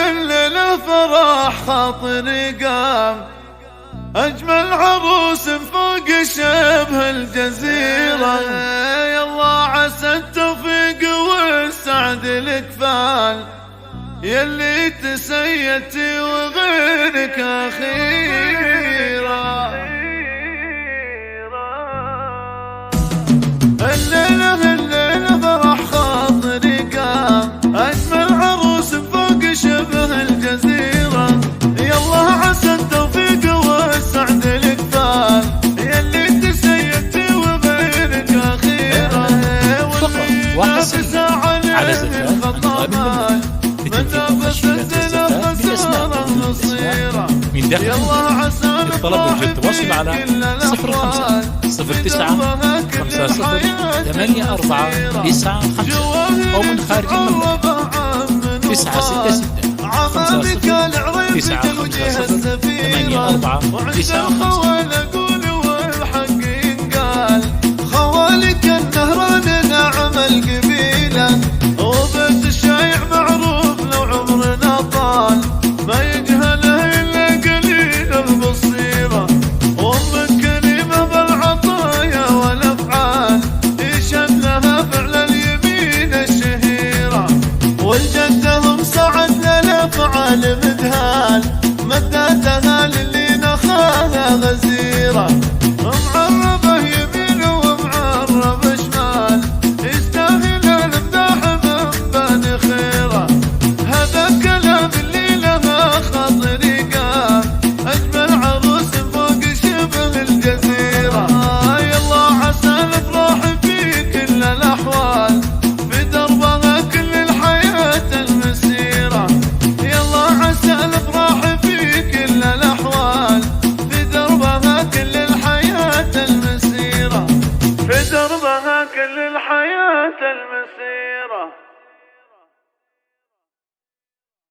الليلة فرح خاطري قام، أجمل عروس فوق شبه الجزيرة. يالله عسى التوفيق والسعد الكفال، يلي تسيتي وغيرك أخيرة. الليلة فرح خاطري قام، أجمل عروس فوق شبه الجزيرة. يالله عسى التوفيق والسعد الكفال، يلي تسيتي وغيرك أخيرة. واللي نافس على الخطابات متنافس الزنا خسارة مصيرة. للطلب يرجى التواصل على 05 09 50 8495 أو من خارج المملكة 966 50 950 8495. خوالك النهران نعم القبيلة، وبيت الشايع معروف لو عمرنا طال، ما يجهله إلا قليل البصيرة. وأم كريمة بالعطايا والأفعال، يشهد لها فعل اليمين الشهيرة. والجدهم سعد للأفعال مذهال، مدتها للي نخاها غزيرة. معربة يمين ومعربة شمال، يستاهل المداح من بني خيرة. هذا كلام اللي لها خاطري قام، أجمل عروس فوق شبه الجزيرة. يالله عسى الأفراح في كل الأحوال، في دربها كل الحياة المسيرة. يالله عسى الأفراح في كل الأحوال، في دربها كل الحياة المسيرة. في دربها كل الحياة المسيرة.